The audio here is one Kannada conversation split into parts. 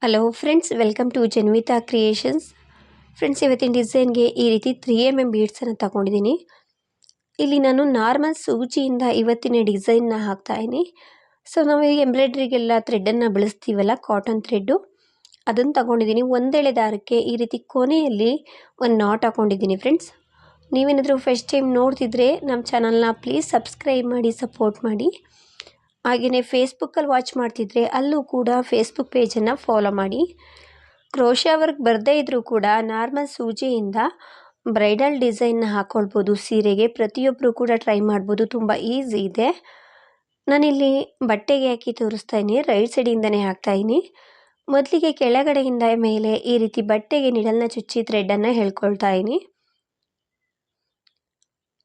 Hello friends, welcome to Janvita creations. Friends, ಇವತ್ತಿನ ಡಿಸೈನ್ಗೆ ಈ ರೀತಿ 3mm ಬೀಡ್ಸನ್ನು ತಗೊಂಡಿದ್ದೀನಿ. ಇಲ್ಲಿ ನಾನು ನಾರ್ಮಲ್ ಸೂಜಿಯಿಂದ ಇವತ್ತಿನ ಡಿಸೈನ್ನ ಹಾಕ್ತಾಯಿದ್ದೀನಿ. ಸೊ ನಾವು ಈ ಎಂಬ್ರಾಯ್ಡ್ರಿಗೆಲ್ಲ ಥ್ರೆಡ್ಡನ್ನು ಬಳಸ್ತೀವಲ್ಲ, ಕಾಟನ್ ಥ್ರೆಡ್ಡು, ಅದನ್ನು ತಗೊಂಡಿದ್ದೀನಿ. ಒಂದೆಳೆ ದಾರಕ್ಕೆ ಈ ರೀತಿ ಕೊನೆಯಲ್ಲಿ ಒಂದು ನಾಟ್ ಹಾಕ್ಕೊಂಡಿದ್ದೀನಿ. ಫ್ರೆಂಡ್ಸ್, ನೀವೇನಾದರೂ ಫಸ್ಟ್ ಟೈಮ್ ನೋಡ್ತಿದ್ರೆ ನಮ್ಮ ಚಾನಲ್ನ ಪ್ಲೀಸ್ ಸಬ್ಸ್ಕ್ರೈಬ್ ಮಾಡಿ, ಸಪೋರ್ಟ್ ಮಾಡಿ. ಹಾಗೆಯೇ ಫೇಸ್ಬುಕ್ಕಲ್ಲಿ ವಾಚ್ ಮಾಡ್ತಿದ್ರೆ ಅಲ್ಲೂ ಕೂಡ ಫೇಸ್ಬುಕ್ ಪೇಜನ್ನು ಫಾಲೋ ಮಾಡಿ. ಕ್ರೋಶಾ ವರ್ಕ್ ಬರದೇ ಇದ್ದರೂ ಕೂಡ ನಾರ್ಮಲ್ ಸೂಜಿಯಿಂದ ಬ್ರೈಡಲ್ ಡಿಸೈನ್ನ ಹಾಕ್ಕೊಳ್ಬೋದು ಸೀರೆಗೆ. ಪ್ರತಿಯೊಬ್ಬರು ಕೂಡ ಟ್ರೈ ಮಾಡ್ಬೋದು, ತುಂಬ ಈಸಿ ಇದೆ. ನಾನಿಲ್ಲಿ ಬಟ್ಟೆಗೆ ಹಾಕಿ ತೋರಿಸ್ತಾ ಇದ್ದೀನಿ, ರೈಟ್ ಸೈಡಿಂದನೇ ಹಾಕ್ತಾಯಿದ್ದೀನಿ. ಮೊದಲಿಗೆ ಕೆಳಗಡೆಯಿಂದ ಮೇಲೆ ಈ ರೀತಿ ಬಟ್ಟೆಗೆ ನಿಡಲ್ನ ಚುಚ್ಚಿ ಥ್ರೆಡ್ಡನ್ನು ಎಳ್ಕೊಳ್ತಾ ಇದ್ದೀನಿ.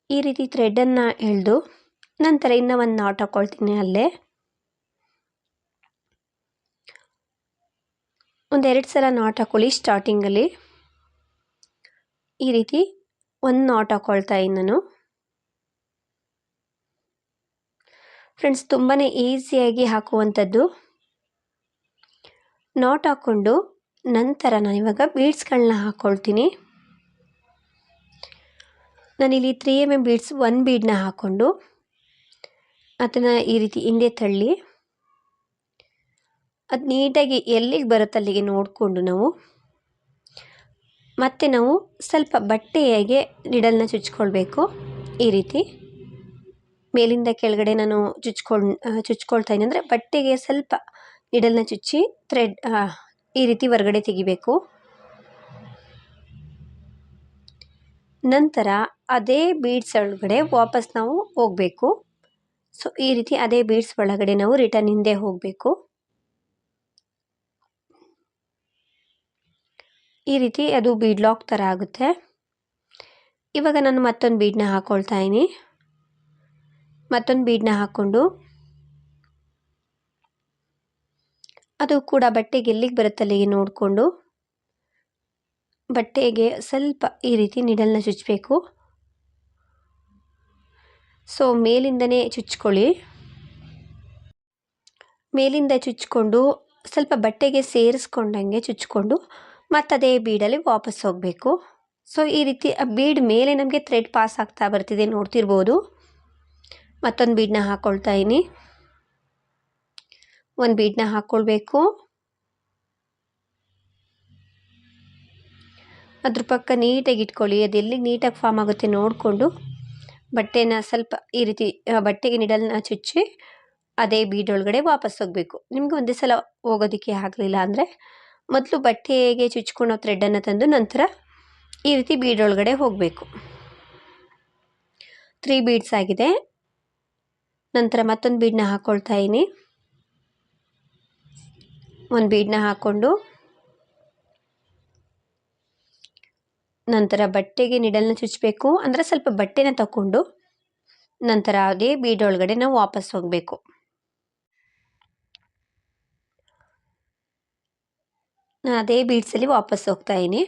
ಈ ರೀತಿ ಥ್ರೆಡ್ಡನ್ನು ಎಳೆದು ನಂತರ ಇನ್ನೂ ಒಂದು ನಾಟ್ ಹಾಕ್ಕೊಳ್ತೀನಿ. ಅಲ್ಲೇ ಒಂದೆರಡು ಸಲ ನಾಟ್ ಹಾಕ್ಕೊಳ್ಳಿ. ಸ್ಟಾರ್ಟಿಂಗಲ್ಲಿ ಈ ರೀತಿ ಒಂದು ನಾಟ್ ಹಾಕ್ಕೊಳ್ತಾ ಇದ್ದೀನಿ ನಾನು. ಫ್ರೆಂಡ್ಸ್, ತುಂಬಾ ಈಸಿಯಾಗಿ ಹಾಕುವಂಥದ್ದು. ನಾಟ್ ಹಾಕ್ಕೊಂಡು ನಂತರ ನಾನಿವಾಗ ಬೀಡ್ಸ್ಗಳನ್ನ ಹಾಕ್ಕೊಳ್ತೀನಿ. ನಾನಿಲ್ಲಿ 3mm ಬೀಡ್ಸ್ ಒಂದು ಬೀಡನ್ನ ಹಾಕ್ಕೊಂಡು ಅದನ್ನು ಈ ರೀತಿ ಹಿಂದೆ ತಳ್ಳಿ ಅದು ನೀಟಾಗಿ ಎಲ್ಲಿಗೆ ಬರುತ್ತೆ ಅಲ್ಲಿಗೆ ನೋಡಿಕೊಂಡು ನಾವು ಸ್ವಲ್ಪ ಬಟ್ಟೆಗೆ ನಿಡಲ್ನ ಚುಚ್ಕೊಳ್ಬೇಕು. ಈ ರೀತಿ ಮೇಲಿಂದ ಕೆಳಗಡೆ ನಾನು ಚುಚ್ಕೊಳ್ತಾ ಇದ್ದೀನಿ. ಅಂದರೆ ಬಟ್ಟೆಗೆ ಸ್ವಲ್ಪ ನಿಡಲ್ನ ಚುಚ್ಚಿ ಥ್ರೆಡ್ ಈ ರೀತಿ ಹೊರಗಡೆ ತೆಗಿಬೇಕು. ನಂತರ ಅದೇ ಬೀಡ್ಸ್ ಒಳಗಡೆ ವಾಪಸ್ ನಾವು ಹೋಗಬೇಕು. ಸೊ ಈ ರೀತಿ ಅದೇ ಬೀಡ್ಸ್ ಒಳಗಡೆ ನಾವು ರಿಟರ್ನ್ ಹಿಂದೆ ಹೋಗಬೇಕು. ಈ ರೀತಿ ಅದು ಬೀಡ್ ಲಾಕ್ ಥರ ಆಗುತ್ತೆ. ಇವಾಗ ನಾನು ಮತ್ತೊಂದು ಬೀಡನ್ನ ಹಾಕ್ಕೊಳ್ತಾ ಇದ್ದೀನಿ. ಮತ್ತೊಂದು ಬೀಡನ್ನ ಹಾಕ್ಕೊಂಡು ಅದು ಕೂಡ ಬಟ್ಟೆಗೆ ಎಲ್ಲಿಗೆ ಬರುತ್ತೆ ಅಲ್ಲಿಗೆ ನೋಡಿಕೊಂಡು ಬಟ್ಟೆಗೆ ಸ್ವಲ್ಪ ಈ ರೀತಿ ನಿಡಲ್ನ ಚುಚ್ಚಬೇಕು. ಸೊ ಮೇಲಿಂದನೇ ಚುಚ್ಕೊಳ್ಳಿ. ಮೇಲಿಂದ ಚುಚ್ಕೊಂಡು ಸ್ವಲ್ಪ ಬಟ್ಟೆಗೆ ಸೇರಿಸ್ಕೊಂಡಂಗೆ ಚುಚ್ಕೊಂಡು ಮತ್ತದೇ ಬೀಡಲ್ಲಿ ವಾಪಸ್ ಹೋಗಬೇಕು. ಸೊ ಈ ರೀತಿ ಆ ಬೀಡ್ ಮೇಲೆ ನಮಗೆ ಥ್ರೆಡ್ ಪಾಸ್ ಆಗ್ತಾ ಬರ್ತಿದೆ, ನೋಡ್ತಿರ್ಬೋದು. ಮತ್ತೊಂದು ಬೀಡನ್ನ ಹಾಕ್ಕೊಳ್ತಾ ಇದ್ದೀನಿ. ಒಂದು ಬೀಡನ್ನ ಹಾಕ್ಕೊಳ್ಬೇಕು. ಅದ್ರ ಪಕ್ಕ ನೀಟಾಗಿ ಇಟ್ಕೊಳ್ಳಿ. ಅದು ಎಲ್ಲಿಗೆ ನೀಟಾಗಿ ಫಾರ್ಮ್ ಆಗುತ್ತೆ ನೋಡಿಕೊಂಡು ಬಟ್ಟೆನ ಸ್ವಲ್ಪ ಈ ರೀತಿ ಬಟ್ಟೆಗೆ ನಿಡಲ್ನ ಚುಚ್ಚಿ ಅದೇ ಬೀಡ್ ಒಳಗಡೆ ವಾಪಸ್ ಹೋಗಬೇಕು. ನಿಮಗೆ ಒಂದೇ ಸಲ ಹೋಗೋದಕ್ಕೆ ಆಗಲಿಲ್ಲ ಅಂದರೆ ಮೊದಲು ಬಟ್ಟೆಗೆ ಚುಚ್ಕೊಳ್ಳೋ ಥ್ರೆಡ್ಡನ್ನು ತಂದು ನಂತರ ಈ ರೀತಿ ಬೀಡ್ ಒಳಗಡೆ ಹೋಗಬೇಕು. 3 ಬೀಡ್ಸ್ ಆಗಿದೆ. ನಂತರ ಮತ್ತೊಂದು ಬೀಡನ್ನ ಹಾಕ್ಕೊಳ್ತಾ ಇದ್ದೀನಿ. ಒಂದು ಬೀಡನ್ನ ಹಾಕ್ಕೊಂಡು ನಂತರ ಬಟ್ಟೆಗೆ ನಿಡಲ್ನ ಚುಚ್ಚಬೇಕು. ಅಂದರೆ ಸ್ವಲ್ಪ ಬಟ್ಟೆನ ತಗೊಂಡು ನಂತರ ಅದೇ ಬೀಡ್ ಒಳಗಡೆ ನಾವು ವಾಪಸ್ ಹೋಗಬೇಕು. ನಾನು ಅದೇ ಬೀಡ್ಸಲ್ಲಿ ವಾಪಸ್ ಹೋಗ್ತಾ ಇದ್ದೀನಿ.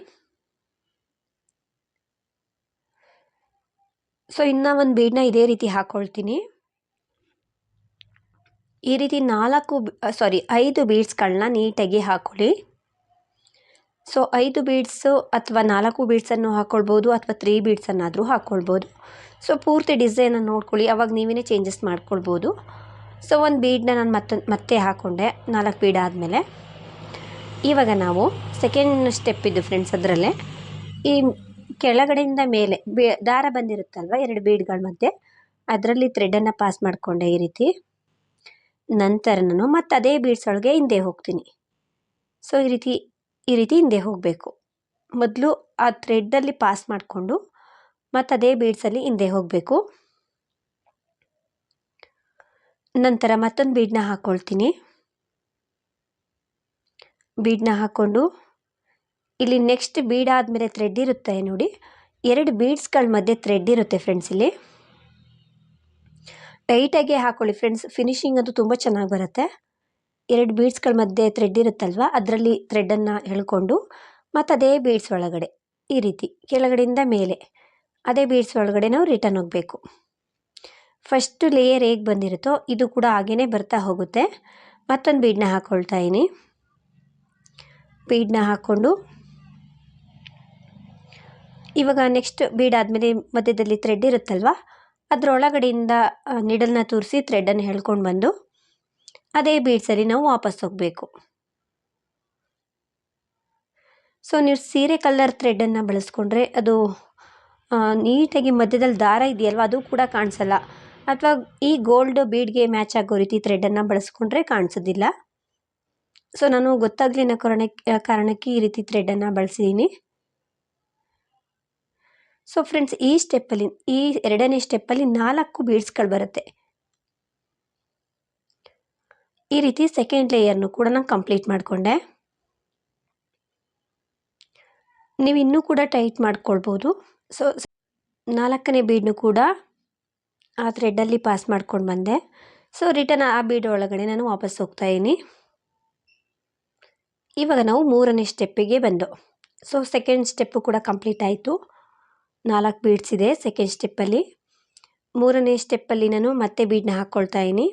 ಸೊ ಇನ್ನೂ ಒಂದು ಬೀಡನ್ನ ಇದೇ ರೀತಿ ಹಾಕ್ಕೊಳ್ತೀನಿ. ಈ ರೀತಿ 5 ಬೀಡ್ಸ್ಗಳನ್ನ ನೀಟಾಗಿ ಹಾಕ್ಕೊಳ್ಳಿ. ಸೊ 5 ಬೀಡ್ಸು ಅಥವಾ 4 ಬೀಡ್ಸನ್ನು ಹಾಕ್ಕೊಳ್ಬೋದು ಅಥವಾ 3 ಬೀಡ್ಸನ್ನಾದರೂ ಹಾಕ್ಕೊಳ್ಬೋದು. ಸೊ ಪೂರ್ತಿ ಡಿಸೈನನ್ನು ನೋಡ್ಕೊಳ್ಳಿ, ಅವಾಗ ನೀವೇ ಚೇಂಜಸ್ ಮಾಡ್ಕೊಳ್ಬೋದು. ಸೊ ಒಂದು ಬೀಡನ್ನ ನಾನು ಮತ್ತೆ ಹಾಕ್ಕೊಂಡೆ 4 ಬೀಡ್ ಆದಮೇಲೆ. ಇವಾಗ ನಾವು ಸೆಕೆಂಡ್ ಸ್ಟೆಪ್ ಇದು ಫ್ರೆಂಡ್ಸ್. ಅದರಲ್ಲೇ ಈ ಕೆಳಗಡೆಯಿಂದ ಮೇಲೆ ದಾರ ಬಂದಿರುತ್ತಲ್ವ 2 ಬೀಡ್ಗಳ ಮಧ್ಯೆ, ಅದರಲ್ಲಿ ಥ್ರೆಡನ್ನು ಪಾಸ್ ಮಾಡಿಕೊಂಡೆ ಈ ರೀತಿ. ನಂತರ ನಾನು ಮತ್ತೆ ಅದೇ ಬೀಡ್ಸ್ ಒಳಗೆ ಹಿಂದೆ ಹೋಗ್ತೀನಿ. ಸೊ ಈ ರೀತಿ ಹಿಂದೆ ಹೋಗಬೇಕು. ಮೊದಲು ಆ ಥ್ರೆಡ್ಡಲ್ಲಿ ಪಾಸ್ ಮಾಡಿಕೊಂಡು ಮತ್ತು ಅದೇ ಬೀಡ್ಸಲ್ಲಿ ಹಿಂದೆ ಹೋಗಬೇಕು. ನಂತರ ಮತ್ತೊಂದು ಬೀಡನ್ನ ಹಾಕ್ಕೊಳ್ತೀನಿ. ಬೀಡನ್ನ ಹಾಕ್ಕೊಂಡು ಇಲ್ಲಿ ನೆಕ್ಸ್ಟ್ ಬೀಡ್ ಆದಮೇಲೆ ಥ್ರೆಡ್ ಇರುತ್ತೆ ನೋಡಿ, 2 ಬೀಡ್ಸ್ಗಳ ಮಧ್ಯೆ ಥ್ರೆಡ್ ಇರುತ್ತೆ ಫ್ರೆಂಡ್ಸ್. ಇಲ್ಲಿ ಟೈಟಾಗಿ ಹಾಕ್ಕೊಳ್ಳಿ ಫ್ರೆಂಡ್ಸ್, ಫಿನಿಶಿಂಗ್ ಅದು ತುಂಬ ಚೆನ್ನಾಗಿ ಬರುತ್ತೆ. 2 ಬೀಡ್ಸ್ಗಳ ಮಧ್ಯೆ ಥ್ರೆಡ್ ಇರುತ್ತಲ್ವ, ಅದರಲ್ಲಿ ಥ್ರೆಡ್ಡನ್ನು ಎಳ್ಕೊಂಡು ಮತ್ತು ಅದೇ ಬೀಡ್ಸ್ ಒಳಗಡೆ ಈ ರೀತಿ ಕೆಳಗಡೆಯಿಂದ ಮೇಲೆ ಅದೇ ಬೀಡ್ಸ್ ಒಳಗಡೆ ನಾವು ರಿಟರ್ನ್ ಹೋಗಬೇಕು. ಫಸ್ಟ್ ಲೇಯರ್ ಹೇಗೆ ಬಂದಿರುತ್ತೋ ಇದು ಕೂಡ ಹಾಗೇ ಬರ್ತಾ ಹೋಗುತ್ತೆ. ಮತ್ತೊಂದು ಬೀಡನ್ನ ಹಾಕ್ಕೊಳ್ತಾ ಇದ್ದೀನಿ. ಬೀಡನ್ನ ಹಾಕ್ಕೊಂಡು ಇವಾಗ ನೆಕ್ಸ್ಟ್ ಬೀಡ್ ಆದಮೇಲೆ ಮಧ್ಯದಲ್ಲಿ ಥ್ರೆಡ್ ಇರುತ್ತಲ್ವ, ಅದರೊಳಗಡೆಯಿಂದ ನೀಡಲ್ನ ತೂರಿಸಿ ಥ್ರೆಡನ್ನು ಎಳ್ಕೊಂಡು ಬಂದು ಅದೇ ಬೀಡ್ಸಲ್ಲಿ ನಾವು ವಾಪಸ್ ಹೋಗಬೇಕು. ಸೊ ನೀವು ಸೀರೆ ಕಲರ್ ಥ್ರೆಡನ್ನು ಬಳಸ್ಕೊಂಡ್ರೆ ಅದು ನೀಟಾಗಿ ಮಧ್ಯದಲ್ಲಿ ದಾರ ಇದೆಯಲ್ವ ಅದು ಕೂಡ ಕಾಣಿಸಲ್ಲ, ಅಥವಾ ಈ ಗೋಲ್ಡ್ ಬೀಡ್ಗೆ ಮ್ಯಾಚ್ ಆಗೋ ರೀತಿ ಥ್ರೆಡನ್ನು ಬಳಸ್ಕೊಂಡ್ರೆ ಕಾಣಿಸೋದಿಲ್ಲ. ಸೊ ನಾನು ಗೊತ್ತಾಗಲಿ ಅನ್ನೋ ಕಾರಣಕ್ಕೆ ಈ ರೀತಿ ಥ್ರೆಡನ್ನು ಬಳಸಿದ್ದೀನಿ. ಸೊ ಫ್ರೆಂಡ್ಸ್, ಈ ಎರಡನೇ ಸ್ಟೆಪ್ಪಲ್ಲಿ 4 ಬೀಡ್ಸ್ಗಳು ಬರುತ್ತೆ. ಈ ರೀತಿ ಸೆಕೆಂಡ್ ಲೇಯರ್ನು ಕೂಡ ನಾನು ಕಂಪ್ಲೀಟ್ ಮಾಡಿಕೊಂಡೆ. ನೀವು ಇನ್ನೂ ಕೂಡ ಟೈಟ್ ಮಾಡ್ಕೊಳ್ಬೋದು. ಸೊ 4ನೇ ಬೀಡ್ನು ಕೂಡ ಆ ಥ್ರೆಡ್ಡಲ್ಲಿ ಪಾಸ್ ಮಾಡ್ಕೊಂಡು ಬಂದೆ. ಸೊ ರಿಟರ್ನ್ ಆ ಬೀಡ್ ಒಳಗಡೆ ನಾನು ವಾಪಸ್ ಹೋಗ್ತಾ ಇದ್ದೀನಿ. ಇವಾಗ ನಾವು 3ನೇ ಸ್ಟೆಪ್ಪಿಗೆ ಬಂದು, ಸೊ ಸೆಕೆಂಡ್ ಸ್ಟೆಪ್ಪು ಕೂಡ ಕಂಪ್ಲೀಟ್ ಆಯಿತು. 4 ಬೀಡ್ಸ್ ಇದೆ ಸೆಕೆಂಡ್ ಸ್ಟೆಪ್ಪಲ್ಲಿ. 3ನೇ ಸ್ಟೆಪ್ಪಲ್ಲಿ ನಾನು ಮತ್ತೆ ಬೀಡನ್ನ ಹಾಕ್ಕೊಳ್ತಾ ಇದ್ದೀನಿ.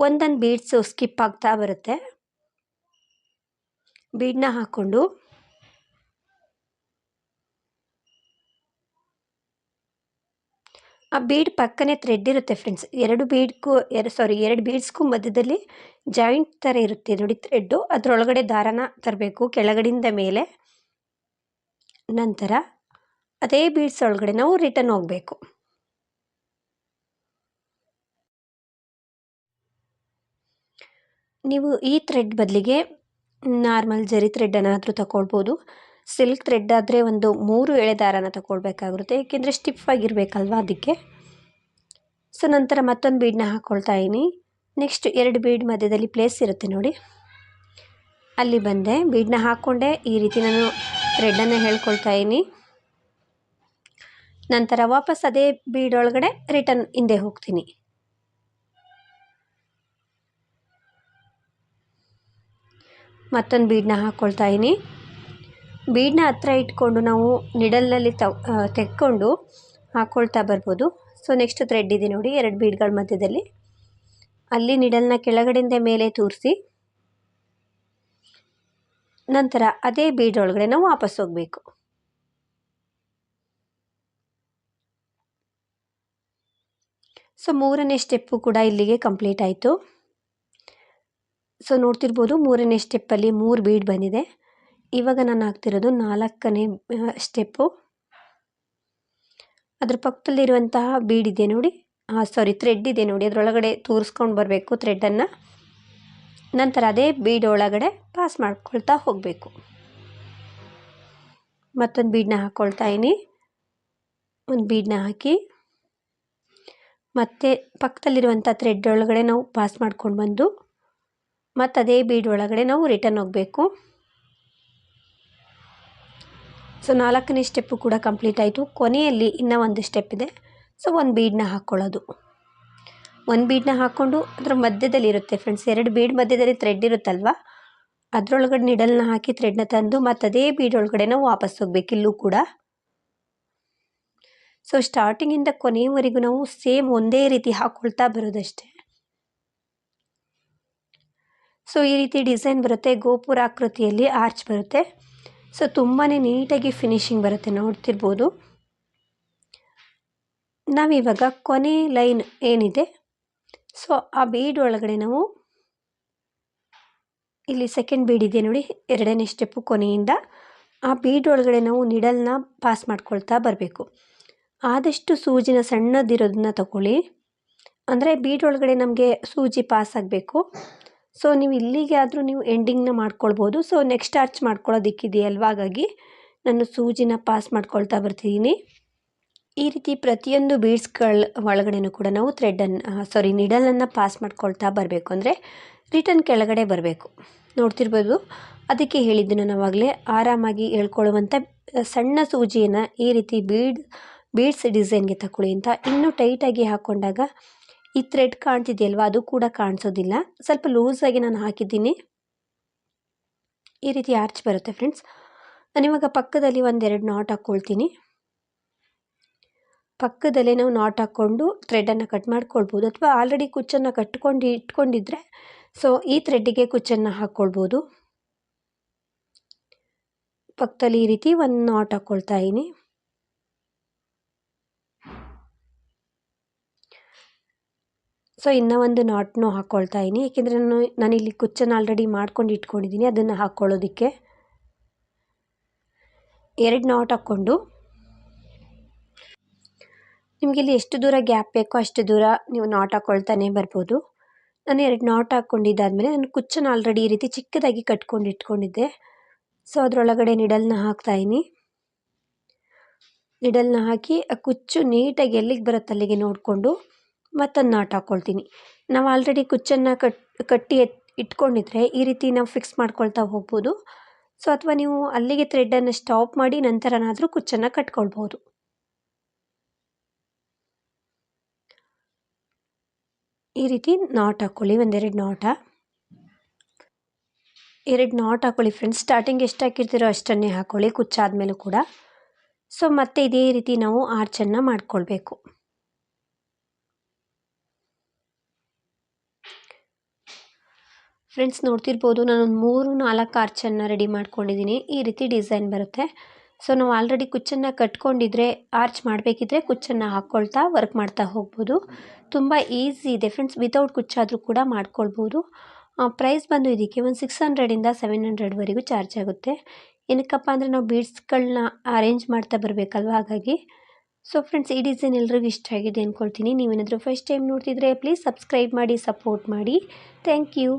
ಒಂದೊಂದು ಬೀಡ್ಸು ಸ್ಕಿಪ್ ಆಗ್ತಾ ಬರುತ್ತೆ. ಬೀಡನ್ನ ಹಾಕ್ಕೊಂಡು ಆ ಬೀಡ್ ಪಕ್ಕನೇ ಥ್ರೆಡ್ ಇರುತ್ತೆ ಫ್ರೆಂಡ್ಸ್. ಎರಡು ಬೀಡ್ಸ್ಗೂ ಮಧ್ಯದಲ್ಲಿ ಜಾಯಿಂಟ್ ಥರ ಇರುತ್ತೆ ನೋಡಿ ಥ್ರೆಡ್ಡು. ಅದರೊಳಗಡೆ ದಾರನ ತರಬೇಕು ಕೆಳಗಡೆಯಿಂದ ಮೇಲೆ. ನಂತರ ಅದೇ ಬೀಡ್ಸ್ ಒಳಗಡೆ ನಾವು ರಿಟರ್ನ್ ಹೋಗಬೇಕು. ನೀವು ಈ ಥ್ರೆಡ್ ಬದಲಿಗೆ ನಾರ್ಮಲ್ ಜರಿ ಥ್ರೆಡ್ಡನ್ನಾದರೂ ತಗೊಳ್ಬೋದು. ಸಿಲ್ಕ್ ಥ್ರೆಡ್ ಆದರೆ ಒಂದು 3 ಎಳೆ ದಾರನ ತಗೊಳ್ಬೇಕಾಗಿರುತ್ತೆ, ಏಕೆಂದರೆ ಸ್ಟಿಫ್ ಆಗಿರಬೇಕಲ್ವ ಅದಕ್ಕೆ. ಸೊ ನಂತರ ಮತ್ತೊಂದು ಬೀಡನ್ನ ಹಾಕ್ಕೊಳ್ತಾ ಇದ್ದೀನಿ. ನೆಕ್ಸ್ಟ್ 2 ಬೀಡ್ ಮಧ್ಯದಲ್ಲಿ ಪ್ಲೇಸ್ ಇರುತ್ತೆ ನೋಡಿ, ಅಲ್ಲಿ ಬಂದೆ ಬೀಡನ್ನ ಹಾಕ್ಕೊಂಡೆ. ಈ ರೀತಿ ನಾನು ಥ್ರೆಡ್ಡನ್ನು ಹೇಳ್ಕೊಳ್ತಾ ಇದ್ದೀನಿ. ನಂತರ ವಾಪಸ್ ಅದೇ ಬೀಡ್ ಒಳಗಡೆ ರಿಟರ್ನ್ ಹಿಂದೆ ಹೋಗ್ತೀನಿ. ಮತ್ತೊಂದು ಬೀಡನ್ನ ಹಾಕ್ಕೊಳ್ತಾ ಇದ್ದೀನಿ. ಬೀಡನ್ನ ಹತ್ರ ಇಟ್ಕೊಂಡು ನಾವು ನಿಡಲ್ನಲ್ಲಿ ತೆಕ್ಕೊಂಡು ಹಾಕ್ಕೊಳ್ತಾ ಬರ್ಬೋದು. ಸೊ ನೆಕ್ಸ್ಟ್ ಥ್ರೆಡ್ ಇದೆ ನೋಡಿ 2 ಬೀಡ್ಗಳ ಮಧ್ಯದಲ್ಲಿ, ಅಲ್ಲಿ ನಿಡಲ್ನ ಕೆಳಗಡೆಯಿಂದ ಮೇಲೆ ತೂರಿಸಿ ನಂತರ ಅದೇ ಬೀಡ್ ಒಳಗಡೆ ನಾವು ವಾಪಸ್ ಹೋಗಬೇಕು. ಸೊ 3ನೇ ಸ್ಟೆಪ್ಪು ಕೂಡ ಇಲ್ಲಿಗೆ ಕಂಪ್ಲೀಟ್ ಆಯಿತು. ಸೊ ನೋಡ್ತಿರ್ಬೋದು 3ನೇ ಸ್ಟೆಪ್ಪಲ್ಲಿ 3 ಬೀಡ್ ಬಂದಿದೆ. ಇವಾಗ ನಾನು ಹಾಕ್ತಿರೋದು 4ನೇ ಸ್ಟೆಪ್ಪು. ಅದ್ರ ಪಕ್ಕದಲ್ಲಿರುವಂತಹ ಬೀಡ್ ಇದೆ ನೋಡಿ, ಥ್ರೆಡ್ ಇದೆ ನೋಡಿ, ಅದರೊಳಗಡೆ ತೂರಿಸ್ಕೊಂಡು ಬರಬೇಕು ಥ್ರೆಡ್ಡನ್ನು. ನಂತರ ಅದೇ ಬೀಡ್ ಒಳಗಡೆ ಪಾಸ್ ಮಾಡ್ಕೊಳ್ತಾ ಹೋಗಬೇಕು. ಮತ್ತೊಂದು ಬೀಡನ್ನ ಹಾಕ್ಕೊಳ್ತಾ ಇದ್ದೀನಿ. ಒಂದು ಬೀಡನ್ನ ಹಾಕಿ ಮತ್ತೆ ಪಕ್ಕದಲ್ಲಿರುವಂಥ ಥ್ರೆಡ್ ಒಳಗಡೆ ನಾವು ಪಾಸ್ ಮಾಡ್ಕೊಂಡು ಬಂದು ಮತ್ತು ಅದೇ ಬೀಡ್ ಒಳಗಡೆ ನಾವು ರಿಟರ್ನ್ ಹೋಗಬೇಕು. ಸೊ 4ನೇ ಸ್ಟೆಪ್ಪು ಕೂಡ ಕಂಪ್ಲೀಟ್ ಆಯಿತು. ಕೊನೆಯಲ್ಲಿ ಇನ್ನೂ ಒಂದು ಸ್ಟೆಪ್ ಇದೆ. ಸೊ ಒಂದು ಬೀಡನ್ನ ಹಾಕ್ಕೊಳ್ಳೋದು. ಒಂದು ಬೀಡನ್ನ ಹಾಕ್ಕೊಂಡು ಅದರ ಮಧ್ಯದಲ್ಲಿ ಇರುತ್ತೆ ಫ್ರೆಂಡ್ಸ್, 2 ಬೀಡ್ ಮಧ್ಯದಲ್ಲಿ ಥ್ರೆಡ್ ಇರುತ್ತಲ್ವ, ಅದರೊಳಗಡೆ ನಿಡಲ್ನ ಹಾಕಿ ಥ್ರೆಡ್ನ ತಂದು ಮತ್ತು ಅದೇ ಬೀಡ್ ಒಳಗಡೆ ನಾವು ವಾಪಸ್ ಹೋಗ್ಬೇಕು ಇಲ್ಲೂ ಕೂಡ. ಸೊ ಸ್ಟಾರ್ಟಿಂಗಿಂದ ಕೊನೆಯವರೆಗೂ ನಾವು ಸೇಮ್ ಒಂದೇ ರೀತಿ ಹಾಕ್ಕೊಳ್ತಾ ಬರೋದಷ್ಟೇ. ಸೊ ಈ ರೀತಿ ಡಿಸೈನ್ ಬರುತ್ತೆ, ಗೋಪುರ ಆಕೃತಿಯಲ್ಲಿ ಆರ್ಚ್ ಬರುತ್ತೆ. ಸೊ ತುಂಬಾ ನೀಟಾಗಿ ಫಿನಿಶಿಂಗ್ ಬರುತ್ತೆ, ನೋಡ್ತಿರ್ಬೋದು. ನಾವಿವಾಗ ಕೊನೆ ಲೈನ್ ಏನಿದೆ, ಸೊ ಆ ಬೀಡ್ ಒಳಗಡೆ ನಾವು ಇಲ್ಲಿ ಸೆಕೆಂಡ್ ಬೀಡ್ ಇದೆ ನೋಡಿ 2ನೇ ಸ್ಟೆಪ್ಪು ಕೊನೆಯಿಂದ, ಆ ಬೀಡ್ ಒಳಗಡೆ ನಾವು ನಿಡಲ್ನ ಪಾಸ್ ಮಾಡ್ಕೊಳ್ತಾ ಬರಬೇಕು. ಆದಷ್ಟು ಸೂಜಿನ ಸಣ್ಣದಿರೋದನ್ನ ತಗೊಳ್ಳಿ, ಅಂದರೆ ಬೀಡ್ ಒಳಗಡೆ ನಮಗೆ ಸೂಜಿ ಪಾಸ್ ಆಗಬೇಕು. ಸೊ ನೀವು ಇಲ್ಲಿಗೆ ಆದರೂ ನೀವು ಎಂಡಿಂಗ್ನ ಮಾಡ್ಕೊಳ್ಬೋದು. ಸೊ ನೆಕ್ಸ್ಟ್ ಆರ್ಚ್ ಮಾಡ್ಕೊಳ್ಳೋದಿಕ್ಕಿದೆಯಲ್ವ, ಹಾಗಾಗಿ ನಾನು ಸೂಜಿನ ಪಾಸ್ ಮಾಡ್ಕೊಳ್ತಾ ಬರ್ತಿದ್ದೀನಿ. ಈ ರೀತಿ ಪ್ರತಿಯೊಂದು ಬೀಡ್ಸ್ಗಳ ಒಳಗಡೆನೂ ಕೂಡ ನಾವು ನಿಡಲನ್ನು ಪಾಸ್ ಮಾಡ್ಕೊಳ್ತಾ ಬರಬೇಕು, ಅಂದರೆ ರಿಟರ್ನ್ ಕೆಳಗಡೆ ಬರಬೇಕು. ನೋಡ್ತಿರ್ಬೋದು, ಅದಕ್ಕೆ ಹೇಳಿದ್ದು ನಾನು ಆವಾಗಲೇ ಆರಾಮಾಗಿ ಹೇಳ್ಕೊಳ್ಳುವಂಥ ಸಣ್ಣ ಸೂಜಿಯನ್ನು ಈ ರೀತಿ ಬೀಡ್ಸ್ ಡಿಸೈನ್ಗೆ ತಗೊಳ್ಳಿ ಅಂತ. ಇನ್ನೂ ಟೈಟಾಗಿ ಹಾಕ್ಕೊಂಡಾಗ ಈ ಥ್ರೆಡ್ ಕಾಣ್ತಿದೆಯಲ್ವ, ಅದು ಕೂಡ ಕಾಣಿಸೋದಿಲ್ಲ. ಸ್ವಲ್ಪ ಲೂಸಾಗಿ ನಾನು ಹಾಕಿದ್ದೀನಿ. ಈ ರೀತಿ ಆರ್ಚ್ ಬರುತ್ತೆ ಫ್ರೆಂಡ್ಸ್. ನಾನಿವಾಗ ಪಕ್ಕದಲ್ಲಿ 1-2 ನಾಟ್ ಹಾಕ್ಕೊಳ್ತೀನಿ. ಪಕ್ಕದಲ್ಲೇ ನಾವು ನಾಟ್ ಹಾಕ್ಕೊಂಡು ಥ್ರೆಡನ್ನು ಕಟ್ ಮಾಡ್ಕೊಳ್ಬೋದು, ಅಥವಾ ಆಲ್ರೆಡಿ ಕುಚ್ಚನ್ನು ಇಟ್ಕೊಂಡಿದ್ರೆ ಸೊ ಈ ಥ್ರೆಡ್ಡಿಗೆ ಕುಚ್ಚನ್ನು ಹಾಕ್ಕೊಳ್ಬೋದು. ಪಕ್ಕದಲ್ಲಿ ಈ ರೀತಿ ಒಂದು ನಾಟ್ ಹಾಕ್ಕೊಳ್ತಾ ಇದ್ದೀನಿ. ಸೊ ಇನ್ನೂ ಒಂದು ನಾಟ್ನು ಹಾಕ್ಕೊಳ್ತಾ ಇದ್ದೀನಿ, ಏಕೆಂದರೆ ನಾನಿಲ್ಲಿ ಕುಚ್ಚನ್ನು ಆಲ್ರೆಡಿ ಮಾಡ್ಕೊಂಡು ಇಟ್ಕೊಂಡಿದ್ದೀನಿ ಅದನ್ನು ಹಾಕ್ಕೊಳ್ಳೋದಕ್ಕೆ. 2 ನಾಟ್ ಹಾಕ್ಕೊಂಡು ನಿಮಗೆ ಇಲ್ಲಿ ಎಷ್ಟು ದೂರ ಗ್ಯಾಪ್ ಬೇಕೋ ಅಷ್ಟು ದೂರ ನೀವು ನಾಟ್ ಹಾಕ್ಕೊಳ್ತಾನೆ ಬರ್ಬೋದು. ನಾನು 2 ನಾಟ್ ಹಾಕ್ಕೊಂಡಿದ್ದಾದಮೇಲೆ ನಾನು ಕುಚ್ಚನ್ನು ಆಲ್ರೆಡಿ ಈ ರೀತಿ ಚಿಕ್ಕದಾಗಿ ಕಟ್ಕೊಂಡು ಇಟ್ಕೊಂಡಿದ್ದೆ. ಸೊ ಅದರೊಳಗಡೆ ನಿಡಲ್ನ ಹಾಕ್ತಾಯಿದ್ದೀನಿ. ನಿಡಲ್ನ ಹಾಕಿ ಆ ಕುಚ್ಚು ನೀಟಾಗಿ ಎಲ್ಲಿಗೆ ಬರುತ್ತೆ ಅಲ್ಲಿಗೆ ನೋಡಿಕೊಂಡು ಮತ್ತೊಂದು ನಾಟ್ ಹಾಕ್ಕೊಳ್ತೀನಿ. ನಾವು ಆಲ್ರೆಡಿ ಕುಚ್ಚನ್ನು ಕಟ್ಟಿ ಇಟ್ಕೊಂಡಿದ್ರೆ ಈ ರೀತಿ ನಾವು ಫಿಕ್ಸ್ ಮಾಡ್ಕೊಳ್ತಾ ಹೋಗ್ಬೋದು. ಸೊ ಅಥವಾ ನೀವು ಅಲ್ಲಿಗೆ ಥ್ರೆಡ್ಡನ್ನು ಸ್ಟಾಪ್ ಮಾಡಿ ನಂತರನಾದರೂ ಕುಚ್ಚನ್ನು ಕಟ್ಕೊಳ್ಬೋದು. ಈ ರೀತಿ ನಾಟ್ ಹಾಕ್ಕೊಳ್ಳಿ, 1-2 ನಾಟ. 2 ನಾಟ್ ಹಾಕ್ಕೊಳ್ಳಿ ಫ್ರೆಂಡ್ಸ್. ಸ್ಟಾರ್ಟಿಂಗ್ ಎಷ್ಟು ಹಾಕಿರ್ತೀರೋ ಅಷ್ಟನ್ನೇ ಹಾಕ್ಕೊಳ್ಳಿ ಕುಚ್ಚಾದ್ಮೇಲೂ ಕೂಡ. ಸೊ ಮತ್ತೆ ಇದೇ ರೀತಿ ನಾವು ಆರ್ಚನ್ನು ಮಾಡ್ಕೊಳ್ಬೇಕು. ಫ್ರೆಂಡ್ಸ್ ನೋಡ್ತಿರ್ಬೋದು ನಾನೊಂದು 3-4 ಆರ್ಚನ್ನು ರೆಡಿ ಮಾಡ್ಕೊಂಡಿದ್ದೀನಿ. ಈ ರೀತಿ ಡಿಸೈನ್ ಬರುತ್ತೆ. ಸೊ ನಾವು ಆಲ್ರೆಡಿ ಕುಚ್ಚನ್ನು ಕಟ್ಕೊಂಡಿದ್ರೆ ಆರ್ಚ್ ಮಾಡಬೇಕಿದ್ರೆ ಕುಚ್ಚನ್ನು ಹಾಕ್ಕೊಳ್ತಾ ವರ್ಕ್ ಮಾಡ್ತಾ ಹೋಗ್ಬೋದು. ತುಂಬ ಈಸಿ ಇದೆ ಫ್ರೆಂಡ್ಸ್, ವಿತೌಟ್ ಕುಚ್ಚಾದರೂ ಕೂಡ ಮಾಡ್ಕೊಳ್ಬೋದು. ಪ್ರೈಸ್ ಬಂದು ಇದಕ್ಕೆ ಒಂದು 600ಇಂದ 700ವರೆಗೂ ಚಾರ್ಜ್ ಆಗುತ್ತೆ. ಏನಕ್ಕಪ್ಪ ಅಂದರೆ ನಾವು ಬೀಡ್ಸ್ಗಳನ್ನ ಅರೇಂಜ್ ಮಾಡ್ತಾ ಬರಬೇಕಲ್ವ, ಹಾಗಾಗಿ. ಸೊ ಫ್ರೆಂಡ್ಸ್ ಈ ಡಿಸೈನ್ ಎಲ್ರಿಗೂ ಇಷ್ಟ ಆಗಿದೆ ಅಂದ್ಕೊಳ್ತೀನಿ. ನೀವೇನಾದರೂ ಫಸ್ಟ್ ಟೈಮ್ ನೋಡ್ತಿದ್ರೆ ಪ್ಲೀಸ್ ಸಬ್ಸ್ಕ್ರೈಬ್ ಮಾಡಿ, ಸಪೋರ್ಟ್ ಮಾಡಿ. Thank you.